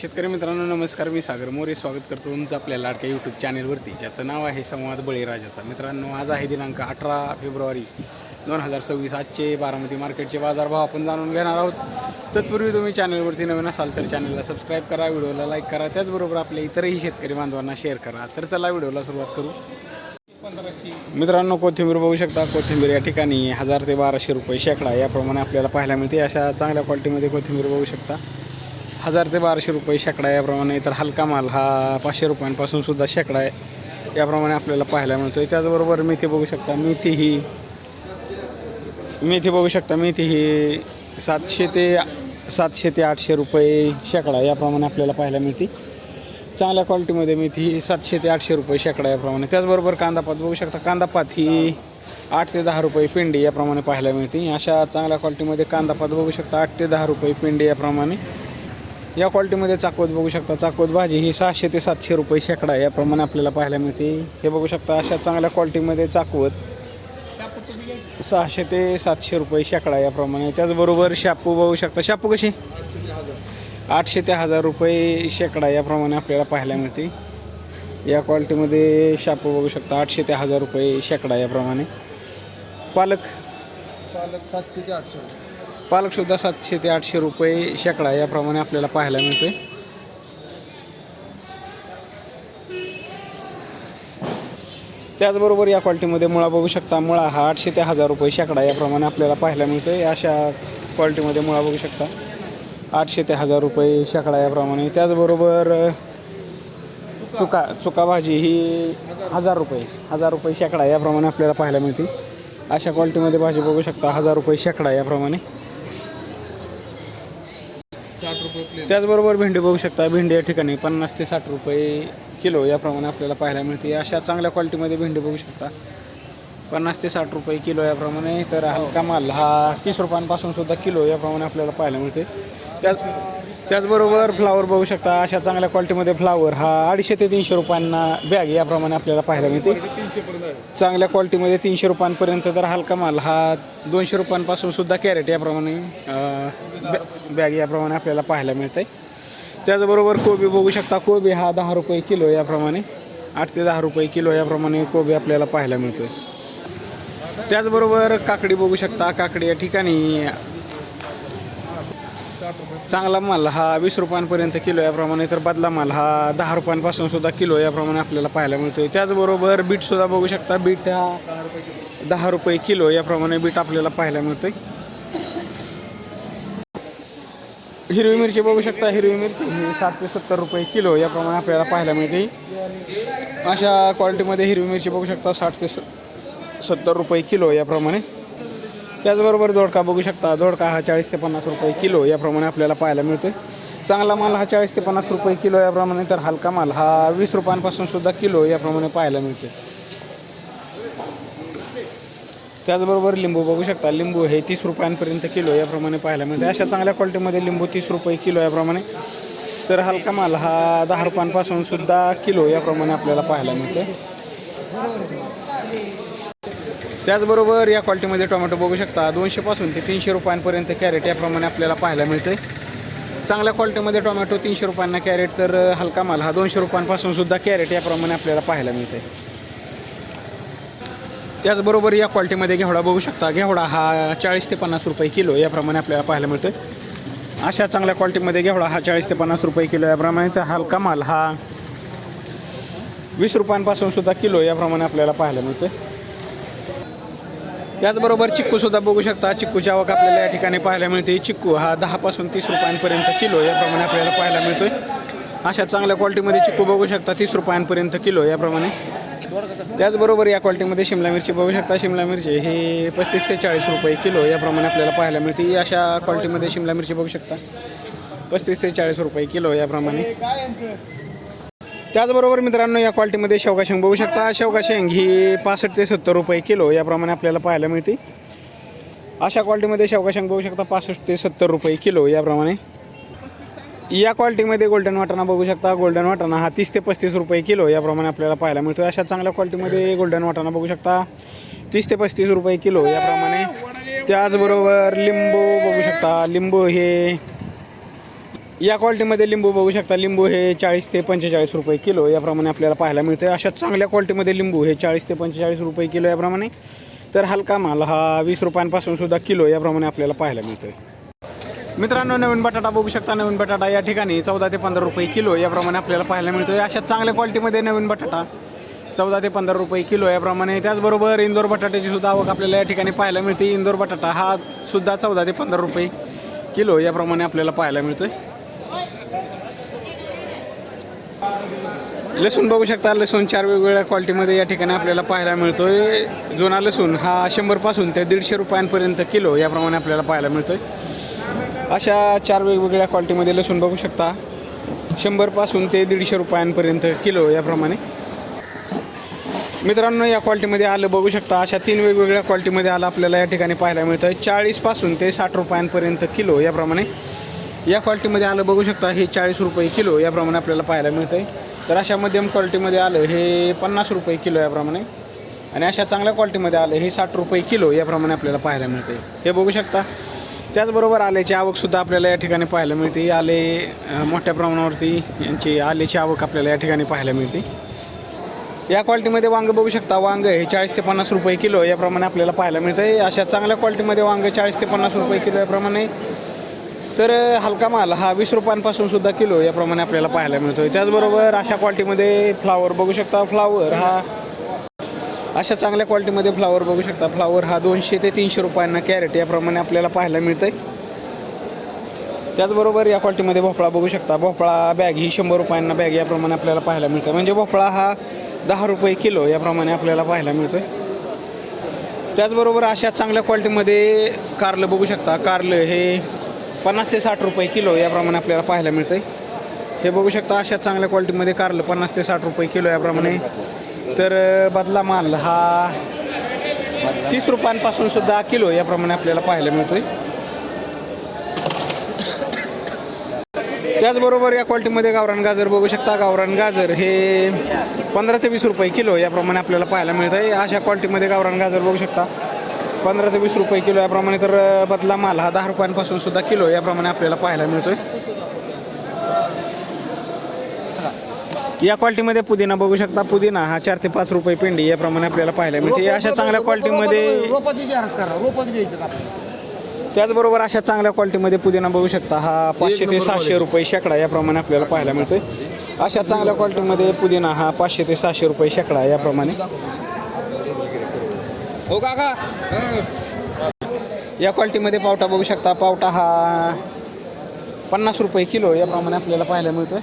शेतकरी मित्रांनो नमस्कार, मी सागर मोरे स्वागत करतो तुमचं आपल्या लाडक्या यूट्यूब चॅनेलवरती, ज्याचं नाव आहे संवाद बळीराजाचा। मित्रांनो, आज आहे दिनांक 18 फेब्रुवारी 2026। आजचे बारामती मार्केटचे बाजारभाव आपण जाणून घेणार आहोत। तत्पूर्वी तुम्ही चॅनेलवरती नवीन असाल तर चॅनलला सबस्क्राईब करा, व्हिडिओला लाईक करा, त्याचबरोबर आपल्या इतरही शेतकरी बांधवांना शेअर करा। तर चला व्हिडिओला सुरुवात करू। मित्रांनो, कोथिंबीर बघू शकता। कोथिंबीर या ठिकाणी 1000 ते 1200 रुपये शेकडा याप्रमाणे आपल्याला पाहायला मिळते। अशा चांगल्या क्वालिटीमध्ये कोथिंबीर बघू शकता, 1000 ते 1200 रुपये शेकडा याप्रमाणे। तर हलका माल हा 500 रुपयांपासून सुद्धा शेकडा आहे याप्रमाणे आपल्याला पाहायला मिळतो। त्याचबरोबर मेथी बघू शकता, मेथी बघू शकता, मेथी ही 700 ते 800 रुपये शेकडा याप्रमाणे आपल्याला पाहायला मिळते। चांगल्या क्वालिटीमध्ये मेथी ही 700 ते 800 रुपये शेकडा याप्रमाणे। त्याचबरोबर कांदापात बघू शकता, कांदापात ही 8 ते 10 रुपये पिंडी याप्रमाणे पाहायला मिळते। अशा चांगल्या क्वालिटीमध्ये कांदापात बघू शकता, 8 ते 10 रुपये पिंडी याप्रमाणे। या क्वालिटीमध्ये चाकवत बघू शकता, चाकवत भाजी ही 600 ते 700 रुपये शेकडा याप्रमाणे आपल्याला पाहायला मिळते। हे बघू शकता, अशा चांगल्या क्वालिटीमध्ये चाकवत 600 ते 700 रुपये शेकडा याप्रमाणे। त्याचबरोबर शापू बघू शकता, शापू कशी 800 ते 1000 रुपये शेकडा याप्रमाणे आपल्याला पाहायला मिळते। या क्वालिटीमध्ये शापू बघू शकता, 800 ते 1000 रुपये शेकडा याप्रमाणे। पालक 700 ते 800, पालकसुद्धा 700 ते 800 रुपये शेकडा याप्रमाणे आपल्याला पाहायला मिळते। त्याचबरोबर या क्वालिटीमध्ये मुळा बघू शकता, मुळा हा 800 ते 1000 रुपये शेकडा याप्रमाणे आपल्याला पाहायला मिळतो। अशा क्वालिटीमध्ये मुळा बघू शकता, 800 ते 1000 रुपये शेकडा याप्रमाणे। त्याचबरोबर चुका भाजी ही 1000 रुपये शेकडा याप्रमाणे आपल्याला पाहायला मिळते। अशा क्वालिटीमध्ये भाजी बघू शकता, 1000 रुपये शेकडा याप्रमाणे। 60 रुपये प्लेट। त्याचबरोबर भेंडी बघू शकता, भेंडी या ठिकाणी 50 ते 60 रुपये किलो याप्रमाणे आपल्याला पाहायला मिळते। अशा चांगल्या क्वालिटीमध्ये भेंडी बघू शकता, 50 ते 60 रुपये किलो याप्रमाणे। तर हलका माल हा 30 रुपयांपासून सुद्धा किलो याप्रमाणे आपल्याला पाहायला मिळते। त्याचबरोबर फ्लावर बघू शकता, अशा चांगल्या क्वालिटीमध्ये फ्लावर हा 250 ते 300 रुपयांना बॅग याप्रमाणे आपल्याला पाहायला मिळते। 300 पर्यंत आहे। चांगल्या क्वालिटीमध्ये 300 रुपयांपर्यंत। तर हलका माल हा 200 रुपयांपासून सुद्धा कॅरेट याप्रमाणे बॅग याप्रमाणे आपल्याला पाहायला मिळते। त्याचबरोबर कोबी बघू शकता, कोबी हा 10 रुपये किलो याप्रमाणे, 8 ते 10 रुपये किलो याप्रमाणे कोबी आपल्याला पाहायला मिळतो। त्याचबरोबर काकडी बघू शकता, काकडी या ठिकाणी चांगला माल हा 20 रुपयांपर्यंत किलो याप्रमाणे। तर बदला माल हा 10 रुपयांपासून सुद्धा किलो याप्रमाणे आपल्याला पाहायला मिळतो। त्याचबरोबर बीटसुद्धा बघू शकता, बीट हा 10 रुपये किलो याप्रमाणे बीट आपल्याला पाहायला मिळतो। हिरवी मिरची बघू शकता, हिरवी मिरची ही 60 ते 70 रुपये किलो याप्रमाणे आपल्याला पाहायला मिळते। अशा क्वालिटीमध्ये हिरवी मिरची बघू शकता, 60 ते 70 रुपये किलो याप्रमाणे। त्याचबरोबर दोडका बघू शकता, दोडका हा 40 ते 50 रुपये किलो याप्रमाणे आपल्याला पाहायला मिळतो। चांगला माल हा 40 ते 50 रुपये किलो याप्रमाणे। तर हलका माल हा 20 रुपयांपासून सुद्धा किलो याप्रमाणे पाहायला मिळतो। त्याचबरोबर लिंबू बघू शकता, लिंबू हे 30 रुपयांपर्यंत किलो याप्रमाणे पाहायला मिळते। अशा चांगल्या क्वालिटीमध्ये लिंबू 30 रुपये किलो याप्रमाणे। तर हलका माल हा 10 रुपयांपासून सुद्धा किलो याप्रमाणे आपल्याला पाहायला मिळते। त्याचबरोबर या क्वालिटीमध्ये टोमॅटो बघू शकता, 200 पासून ते 300 रुपयांपर्यंत कॅरेट याप्रमाणे आपल्याला पाहायला मिळते। चांगल्या क्वालिटीमध्ये टोमॅटो 300 रुपयांना कॅरेट, तर हलका माल हा 200 रुपयांपासून सुद्धा कॅरेट याप्रमाणे आपल्याला पाहायला मिळते। त्याचबरोबर या क्वालिटीमध्ये घेवडा बघू शकता, घेवडा हा 40 ते 50 रुपये किलो याप्रमाणे आपल्याला पाहायला मिळतो। अशा चांगल्या क्वालिटीमध्ये घेवडा हा 40 ते 50 रुपये किलो याप्रमाणे। तर हलका माल हा 20 रुपयांपासून सुद्धा किलो याप्रमाणे आपल्याला पाहायला मिळतो। त्याचबरोबर चिक्कूसुद्धा बघू शकता, चिक्कूची आवक आपल्याला या ठिकाणी पाहायला मिळते। चिक्कू हा 10 पासून 30 रुपयांपर्यंत किलो याप्रमाणे आपल्याला पाहायला मिळतो। अशा चांगल्या क्वालिटीमध्ये चिक्कू बघू शकता, 30 रुपयांपर्यंत किलो याप्रमाणे। त्याचबरोबर या क्वालिटीमध्ये शिमला मिरची बघू शकता, शिमला मिरची हे 35 ते 40 रुपये किलो याप्रमाणे आपल्याला पाहायला मिळते। अशा क्वालिटीमध्ये शिमला मिरची बघू शकता, 35 ते 40 रुपये किलो याप्रमाणे। त्याचबरोबर मित्रांनो, या क्वालिटीमध्ये शेवगा शेंग बघू शकता, शेवगा शेंग ही 65 ते 70 रुपये किलो याप्रमाणे आपल्याला पाहायला मिळते। अशा क्वालिटीमध्ये शेवगा शेंग बघू शकता, 65 ते 70 रुपये किलो याप्रमाणे। या क्वालिटीमध्ये गोल्डन वाटाणा बघू शकता, गोल्डन वाटाणा हा 30 ते 35 रुपये किलो याप्रमाणे आपल्याला पाहायला मिळतो। अशा चांगल्या क्वालिटीमध्ये गोल्डन वाटाणा बघू शकता, 30 ते 35 रुपये किलो याप्रमाणे। त्याचबरोबर लिंबू बघू शकता, लिंबू हे या क्वालिटीमध्ये लिंबू बघू शकता. लिंबू हे 40 ते 45 रुपये किलो याप्रमाणे आपल्याला पाहायला मिळते. अशा चांगल्या क्वालिटीमध्ये लिंबू हे 40 ते 45 रुपये किलो याप्रमाणे. तर हलका माल हा 20 रुपयांपासून सुद्धा किलो याप्रमाणे आपल्याला पाहायला मिळतोय. मित्रांनो, नवीन बटाटा बघू शकता. नवीन बटाटा या ठिकाणी 14 ते 15 रुपये किलो याप्रमाणे आपल्याला पाहायला मिळतोय. अशा चांगल्या क्वालिटीमध्ये नवीन बटाटा 14 ते 15 रुपये किलो याप्रमाणे. त्याचबरोबर इंदोर बटाट्याची सुद्धा आवक आपल्याला या ठिकाणी पाहायला मिळते. इंदोर बटाटा हा सुद्धा 14 ते 15 रुपये किलो याप्रमाणे आपल्याला पाहायला मिळतोय. लसूण बघू शकता. लसूण 4 वेगवेगळ्या क्वालिटीमध्ये या ठिकाणी आपल्याला पाहायला मिळतोय. जुना लसूण हा 100 पासून ते 150 रुपयांपर्यंत किलो याप्रमाणे आपल्याला पाहायला मिळतोय. अशा 4 वेगवेगळ्या क्वालिटीमध्ये लसूण बघू शकता. 100 पासून ते 150 रुपयांपर्यंत किलो याप्रमाणे. मित्रांनो, या क्वालिटीमध्ये आलं बघू शकता. अशा 3 वेगवेगळ्या क्वालिटीमध्ये आलं आपल्याला या ठिकाणी पाहायला मिळतं. 40 पासून ते 60 रुपयांपर्यंत किलो याप्रमाणे. या क्वालिटीमध्ये आलं बघू शकता. हे 40 रुपये किलो याप्रमाणे आपल्याला पाहायला मिळतं. तर अशा मध्यम क्वालिटीमध्ये आलं हे 50 रुपये किलो याप्रमाणे. आणि अशा चांगल्या क्वालिटीमध्ये आलं हे 60 रुपये किलो याप्रमाणे आपल्याला पाहायला मिळते. हे बघू शकता. त्याचबरोबर आल्याची आवकसुद्धा आपल्याला या ठिकाणी पाहायला मिळते. आले मोठ्या प्रमाणावरती यांची आल्याची आवक आपल्याला या ठिकाणी पाहायला मिळते. या क्वालिटीमध्ये वांग बघू शकता. वांग हे 40 ते 50 रुपये किलो याप्रमाणे आपल्याला पाहायला मिळते. अशा चांगल्या क्वालिटीमध्ये वांग 40 ते 50 रुपये किलो याप्रमाणे. तर हलका माल हा 20 रुपयांपासून सुद्धा किलो याप्रमाणे आपल्याला पाहायला मिळतो. त्याचबरोबर अशा क्वालिटीमध्ये फ्लावर बघू शकता. फ्लावर हा अशा चांगल्या क्वालिटीमध्ये फ्लावर बघू शकता. फ्लावर हा 200 ते 300 रुपयांना कॅरेट याप्रमाणे आपल्याला पाहायला मिळतं आहे. त्याचबरोबर या क्वालिटीमध्ये भोपळा बघू शकता. भोपळा बॅग ही 100 रुपयांना बॅग याप्रमाणे आपल्याला पाहायला मिळतं. म्हणजे भोपळा हा 10 रुपये किलो याप्रमाणे आपल्याला पाहायला मिळतो आहे. त्याचबरोबर अशा चांगल्या क्वालिटीमध्ये कारलं बघू शकता. कारलं हे 50 ते 60 रुपये किलो याप्रमाणे आपल्याला पाहायला मिळतं आहे. हे बघू शकता. अशा चांगल्या क्वालिटीमध्ये कारलं 50 ते 60 रुपये किलो याप्रमाणे. तर बदला माल हा 30 रुपयांपासून सुद्धा किलो याप्रमाणे आपल्याला पाहायला मिळतो आहे. त्याचबरोबर या क्वालिटीमध्ये गावरान गाजर बघू शकता. गावरान गाजर हे 15 ते 20 रुपये किलो याप्रमाणे आपल्याला पाहायला मिळतं आहे. अशा क्वालिटीमध्ये गावरान गाजर बघू शकता. 15 ते 20 रुपये किलो याप्रमाणे. तर बदला माल हा 10 रुपयांपासून सुद्धा किलो याप्रमाणे आपल्याला पाहायला मिळतोय. या क्वालिटीमध्ये पुदिना बघू शकता. पुदिना हा 4 ते 5 रुपये पेंडी याप्रमाणे आपल्याला पाहायला मिळते. अशा चांगल्या क्वालिटीमध्ये त्याचबरोबर अशा चांगल्या क्वालिटीमध्ये पुदिना बघू शकता. हा 500 ते 600 रुपये शेकडा याप्रमाणे आपल्याला पाहायला मिळतोय. अशा चांगल्या क्वालिटीमध्ये पुदिना हा 500 ते 600 रुपये शेकडा याप्रमाणे. हो काका. या क्वालिटीमध्ये पावटा बघू शकता. पावटा हा 50 रुपये किलो याप्रमाणे आपल्याला पाहायला मिळतोय.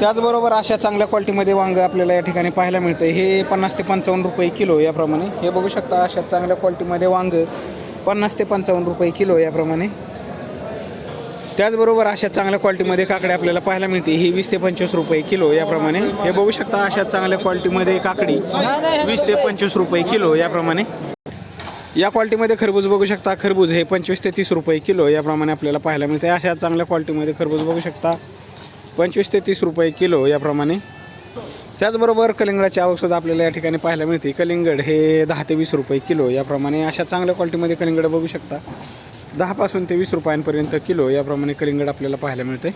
त्याचबरोबर अशा चांगल्या क्वालिटीमध्ये वांग आपल्याला या ठिकाणी पाहायला मिळतं. हे 50 ते 55 रुपये किलो याप्रमाणे. हे बघू शकता. अशा चांगल्या क्वालिटीमध्ये वांग 50 ते 55 रुपये किलो याप्रमाणे. त्याचबरोबर अशा चांगल्या क्वालिटीमध्ये काकडी आपल्याला पाहायला मिळते. ही 20 ते 25 रुपये किलो याप्रमाणे. हे बघू शकता. अशा चांगल्या क्वालिटीमध्ये काकडी 20 ते 25 रुपये किलो याप्रमाणे. या क्वालिटीमध्ये खरबूज बघू शकता. खरबूज हे 25 ते 30 रुपये किलो याप्रमाणे आपल्याला पाहायला मिळते. अशा चांगल्या क्वालिटीमध्ये खरबूज बघू शकता. 25 ते 30 रुपये किलो याप्रमाणे. त्याचबरोबर कलिंगडाची आवकसुद्धा आपल्याला या ठिकाणी पाहायला मिळते. कलिंगड हे 10 ते 20 रुपये किलो याप्रमाणे. अशा चांगल्या क्वालिटीमध्ये कलिंगड बघू शकता. 10 पासून ते 20 रुपयांपर्यंत किलो याप्रमाणे कलिंगड आपल्याला पाहायला मिळते.